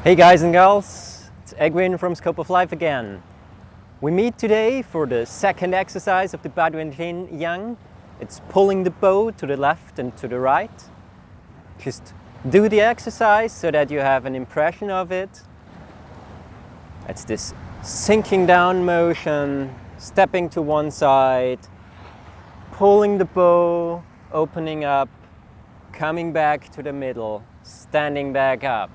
Hey guys and girls, it's Aynway from Scope of Life again. We meet today for the second exercise of the Baduan Jin. It's pulling the bow to the left and to the right. Just do the exercise so that you have an impression of it. It's this sinking down motion, stepping to one side, pulling the bow, opening up, coming back to the middle, standing back up.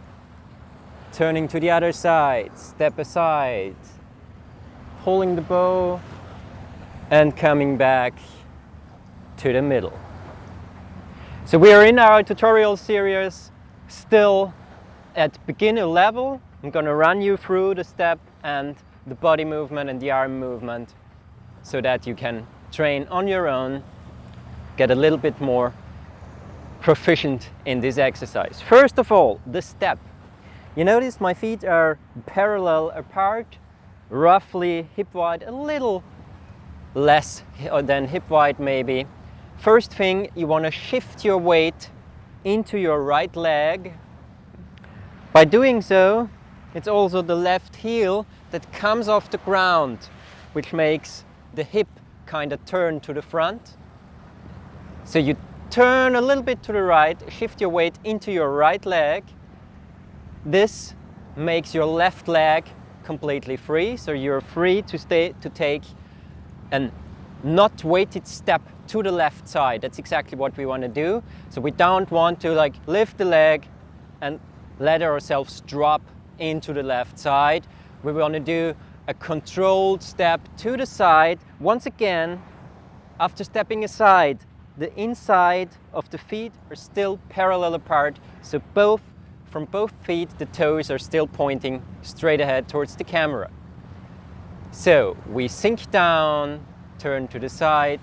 Turning to the other side, step aside, pulling the bow and coming back to the middle. So we are in our tutorial series still at beginner level. I'm going to run you through the step and the body movement and the arm movement so that you can train on your own, get a little bit more proficient in this exercise. First of all, the step. You notice my feet are parallel apart, roughly hip wide, a little less than hip wide maybe. First thing, you want to shift your weight into your right leg. By doing so, it's also the left heel that comes off the ground, which makes the hip kind of turn to the front. So you turn a little bit to the right, shift your weight into your right leg. This makes your left leg completely free, so you're free to take a not weighted step to the left side. That's exactly what we want to do. So we don't want to lift the leg and let ourselves drop into the left side. We want to do a controlled step to the side. Once again, after stepping aside, the inside of the feet are still parallel apart, so from both feet, the toes are still pointing straight ahead towards the camera. So we sink down, turn to the side,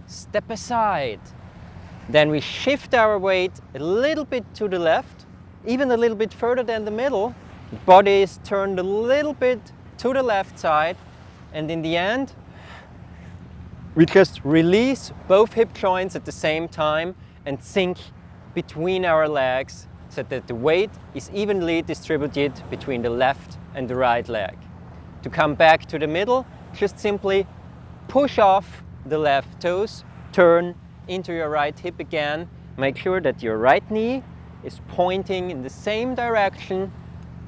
step aside. Then we shift our weight a little bit to the left, even a little bit further than the middle. The body is turned a little bit to the left side. And in the end, we just release both hip joints at the same time and sink between our legs, so that the weight is evenly distributed between the left and the right leg. To come back to the middle, just simply push off the left toes, turn into your right hip again, make sure that your right knee is pointing in the same direction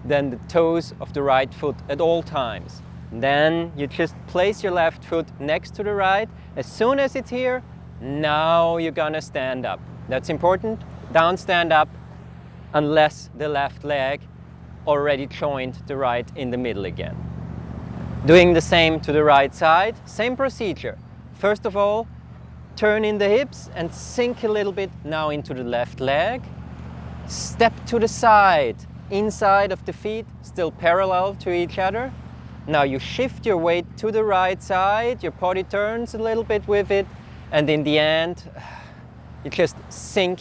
than the toes of the right foot at all times. And then you just place your left foot next to the right. As soon as it's here, now you're gonna stand up. That's important. Don't stand up unless the left leg already joined the right in the middle again. Doing the same to the right side, same procedure. First of all, turn in the hips and sink a little bit now into the left leg. Step to the side, inside of the feet, still parallel to each other. Now you shift your weight to the right side, your body turns a little bit with it, and in the end, you just sink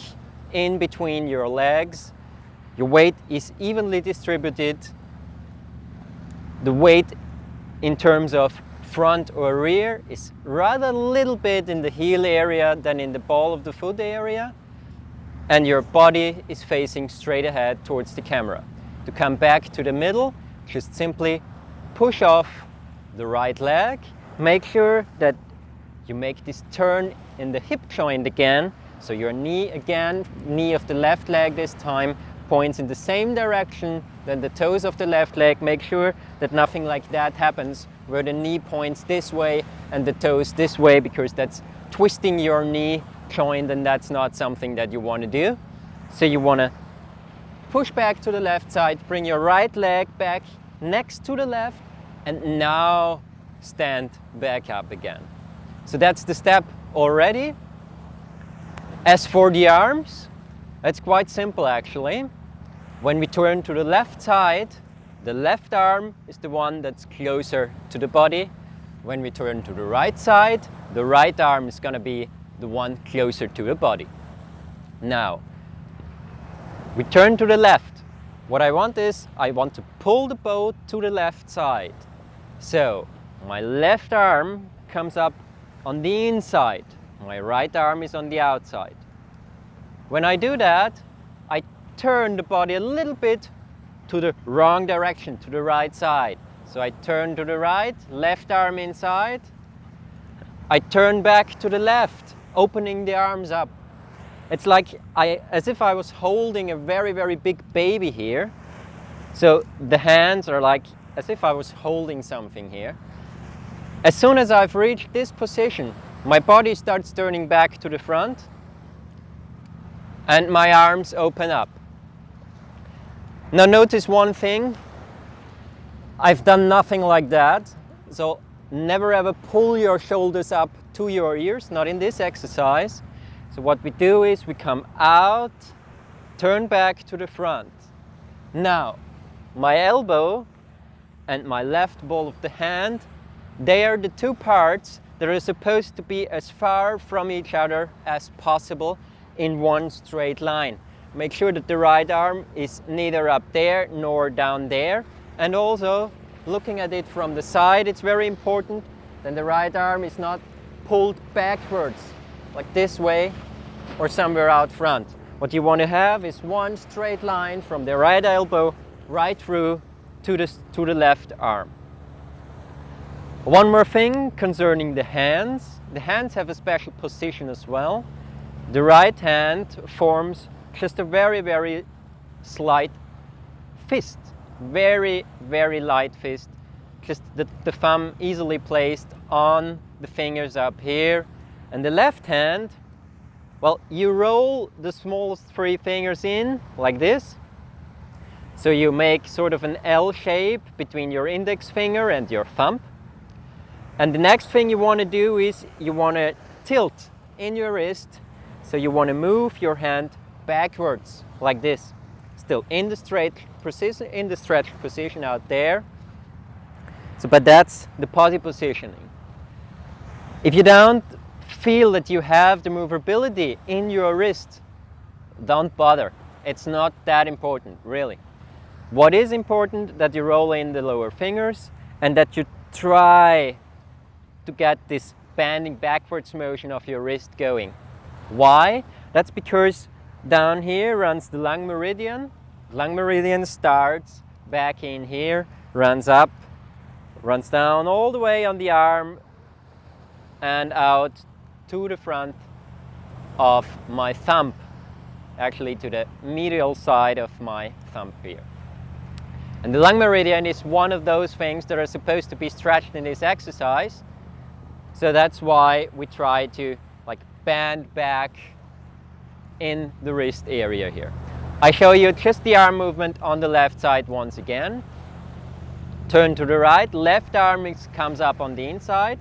in between your legs. Your weight is evenly distributed. The weight in terms of front or rear is rather a little bit in the heel area than in the ball of the foot area. And your body is facing straight ahead towards the camera. To come back to the middle, just simply push off the right leg. Make sure that you make this turn in the hip joint again. So your knee again, knee of the left leg this time, points in the same direction than the toes of the left leg. Make sure that nothing like that happens where the knee points this way and the toes this way, because that's twisting your knee joint and that's not something that you want to do. So you want to push back to the left side, bring your right leg back next to the left, and now stand back up again. So that's the step already. As for the arms, it's quite simple actually. When we turn to the left side, the left arm is the one that's closer to the body. When we turn to the right side, the right arm is going to be the one closer to the body. Now, we turn to the left. What I want to pull the bow to the left side. So, my left arm comes up on the inside. My right arm is on the outside. When I do that, I turn the body a little bit to the wrong direction, to the right side. So I turn to the right, left arm inside. I turn back to the left, opening the arms up. It's like as if I was holding a very, very big baby here. So the hands are like as if I was holding something here. As soon as I've reached this position, my body starts turning back to the front and my arms open up. Now notice one thing. I've done nothing like that. So never ever pull your shoulders up to your ears, not in this exercise. So what we do is we come out, turn back to the front. Now, my elbow and my left ball of the hand, they are the two parts that are supposed to be as far from each other as possible in one straight line. Make sure that the right arm is neither up there nor down there. And also, looking at it from the side, it's very important that the right arm is not pulled backwards, like this way or somewhere out front. What you want to have is one straight line from the right elbow right through to the left arm. One more thing concerning the hands. The hands have a special position as well. The right hand forms just a very, very slight fist. Very, very light fist. Just the thumb easily placed on the fingers up here. And the left hand, well, you roll the smallest three fingers in like this. So you make sort of an L shape between your index finger and your thumb. And the next thing you want to do is you want to tilt in your wrist. So you want to move your hand backwards like this. Still in the stretch position out there. So, but that's the posi positioning. If you don't feel that you have the movability in your wrist, don't bother. It's not that important, really. What is important that you roll in the lower fingers and that you try to get this bending backwards motion of your wrist going. Why? That's because down here runs the lung meridian. Lung meridian starts back in here, runs up, runs down all the way on the arm and out to the front of my thumb, actually to the medial side of my thumb here. And the lung meridian is one of those things that are supposed to be stretched in this exercise. So that's why we try to bend back in the wrist area here. I show you just the arm movement on the left side once again. Turn to the right, left arm comes up on the inside.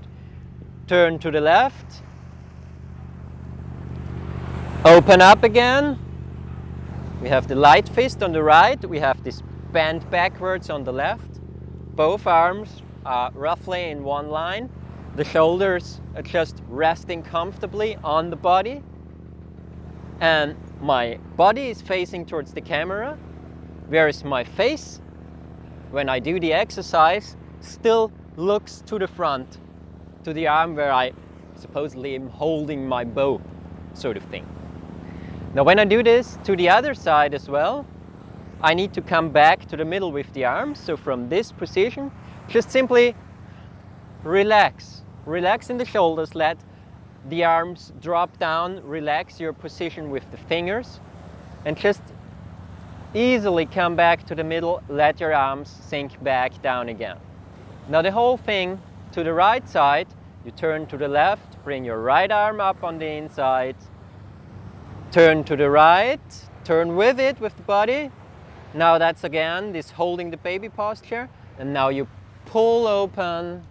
Turn to the left. Open up again. We have the light fist on the right. We have this bend backwards on the left. Both arms are roughly in one line. The shoulders are just resting comfortably on the body. And my body is facing towards the camera, whereas my face, when I do the exercise, still looks to the front, to the arm where I supposedly am holding my bow, sort of thing. Now when I do this to the other side as well, I need to come back to the middle with the arms. So from this position, just simply relax. Relax in the shoulders, let the arms drop down, relax your position with the fingers, and just easily come back to the middle, let your arms sink back down again. Now the whole thing to the right side, you turn to the left, bring your right arm up on the inside, turn to the right, turn with it with the body. Now that's again this holding the baby posture, and now you pull open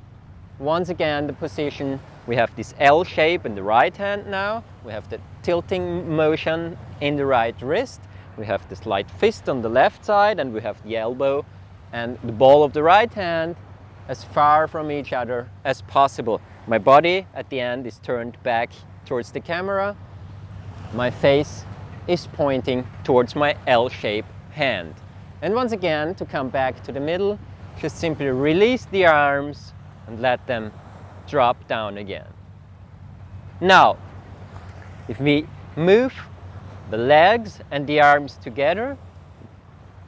once again the position. We have this L shape in the right hand now. We have the tilting motion in the right wrist. We have this light fist on the left side, and we have the elbow and the ball of the right hand as far from each other as possible. My body at the end is turned back towards the camera. My face is pointing towards my L-shaped hand. And once again, to come back to the middle, just simply release the arms and let them drop down again. Now, if we move the legs and the arms together,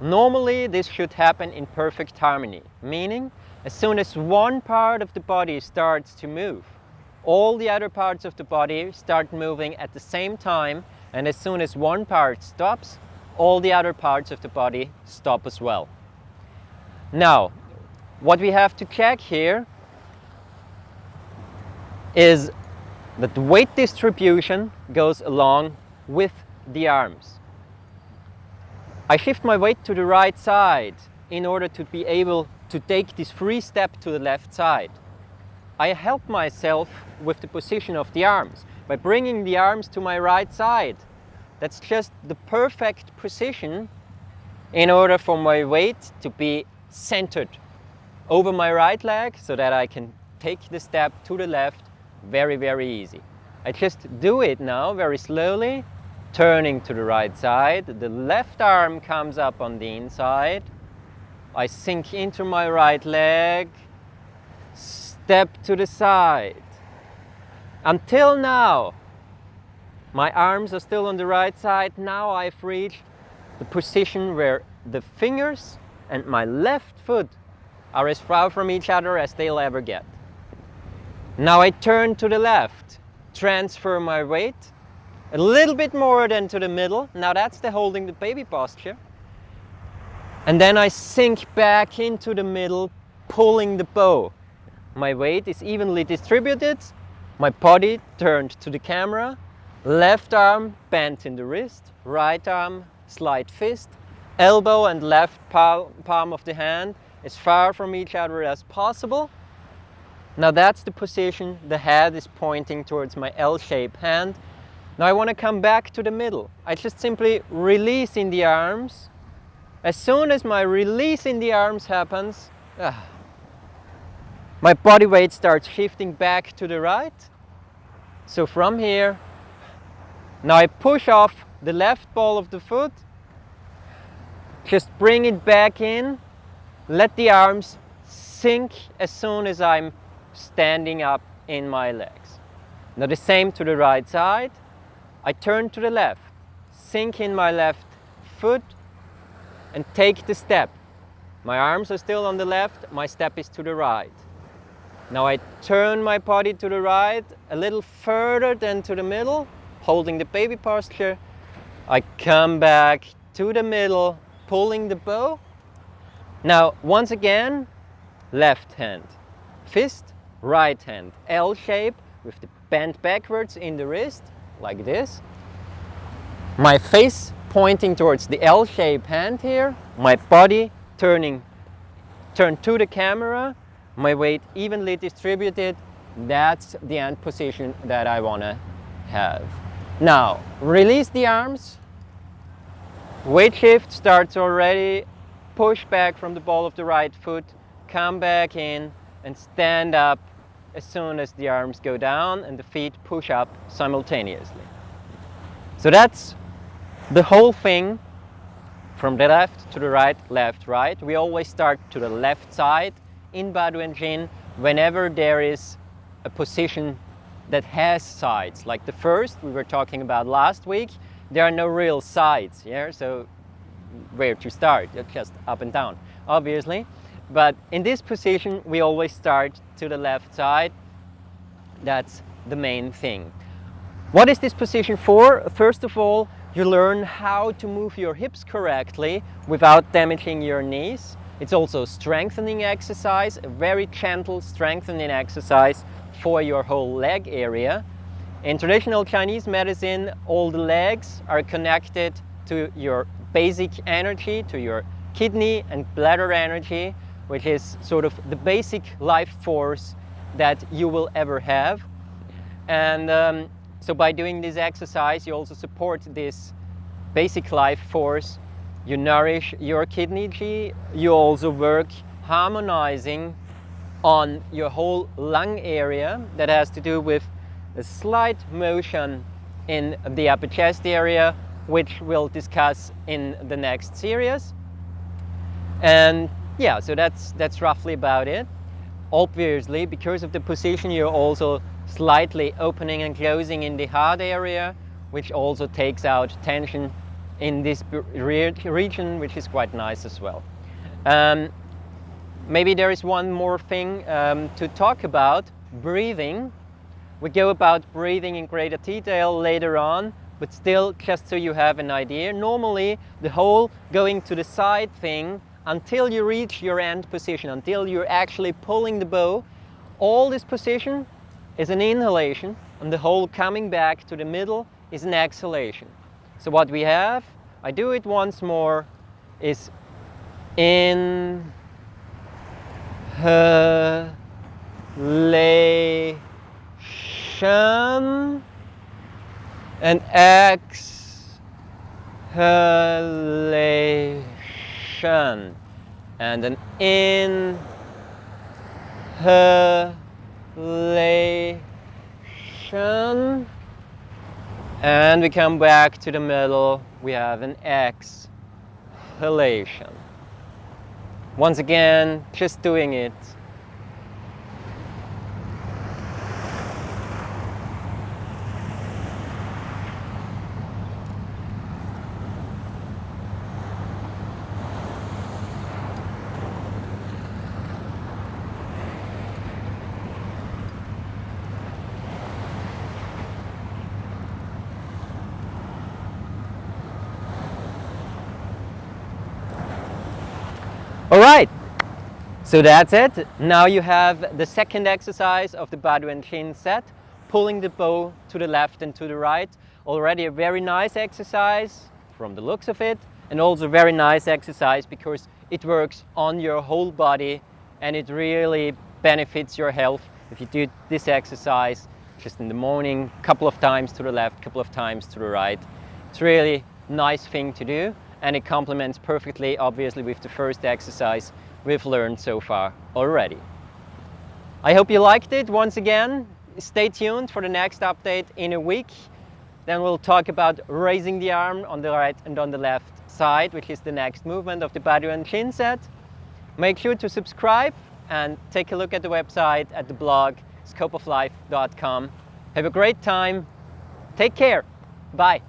Normally this should happen in perfect harmony, meaning as soon as one part of the body starts to move, all the other parts of the body start moving at the same time, and as soon as one part stops, all the other parts of the body stop as well. Now, what we have to check here is that the weight distribution goes along with the arms. I shift my weight to the right side in order to be able to take this free step to the left side. I help myself with the position of the arms by bringing the arms to my right side. That's just the perfect position in order for my weight to be centered over my right leg so that I can take the step to the left very, very easy. I just do it now very slowly, turning to the right side. The left arm comes up on the inside. I sink into my right leg, step to the side. Until now, my arms are still on the right side. Now I've reached the position where the fingers and my left foot are as far from each other as they'll ever get. Now I turn to the left, transfer my weight a little bit more than to the middle. Now that's the holding the baby posture. And then I sink back into the middle, pulling the bow. My weight is evenly distributed, my body turned to the camera, left arm bent in the wrist, right arm slight fist, elbow and left palm of the hand as far from each other as possible. Now that's the position. The head is pointing towards my L-shaped hand. Now I want to come back to the middle. I just simply release in the arms. As soon as my release in the arms happens, my body weight starts shifting back to the right. So from here, now I push off the left ball of the foot, just bring it back in, let the arms sink as soon as I'm standing up in my legs. Now the same to the right side. I turn to the left, sink in my left foot and take the step. My arms are still on the left, my step is to the right. Now I turn my body to the right a little further than to the middle, holding the baby posture. I come back to the middle, pulling the bow. Now once again, left hand, fist, right hand, L shape with the bend backwards in the wrist, like this. My face pointing towards the L-shaped hand here, my body turned to the camera, my weight evenly distributed. That's the end position that I want to have. Now, release the arms. Weight shift starts already. Push back from the ball of the right foot, come back in and stand up as soon as the arms go down and the feet push up simultaneously. So that's the whole thing from the left to the right, left, right. We always start to the left side in Baduan Jin whenever there is a position that has sides. Like the first we were talking about last week, there are no real sides, yeah? So where to start? Just up and down, obviously. But in this position, we always start to the left side. That's the main thing. What is this position for? First of all, you learn how to move your hips correctly without damaging your knees. It's also a strengthening exercise, a very gentle strengthening exercise for your whole leg area. In traditional Chinese medicine, all the legs are connected to your basic energy, to your kidney and bladder energy, which is sort of the basic life force that you will ever have. And so by doing this exercise, you also support this basic life force. You nourish your kidney qi. You also work harmonizing on your whole lung area. That has to do with a slight motion in the upper chest area, which we'll discuss in the next series. And yeah, so that's roughly about it. Obviously, because of the position, you're also slightly opening and closing in the heart area, which also takes out tension in this region, which is quite nice as well. Maybe there is one more thing to talk about: breathing. We go about breathing in greater detail later on, but still, just so you have an idea, normally the whole going to the side thing, until you reach your end position, until you're actually pulling the bow, all this position is an inhalation, and the whole coming back to the middle is an exhalation. So what we have, I do it once more, is inhalation and exhalation, and an inhalation, and we come back to the middle, we have an exhalation. Once again, just doing it. All right, so that's it. Now you have the second exercise of the Baduan Jin set, pulling the bow to the left and to the right. Already a very nice exercise from the looks of it, and also very nice exercise because it works on your whole body and it really benefits your health if you do this exercise just in the morning, a couple of times to the left, a couple of times to the right. It's really a nice thing to do. And it complements perfectly, obviously, with the first exercise we've learned so far already. I hope you liked it. Once again, stay tuned for the next update in a week. Then we'll talk about raising the arm on the right and on the left side, which is the next movement of the Baduan Jin set. Make sure to subscribe and take a look at the website, at the blog, scopeoflife.com. Have a great time. Take care. Bye.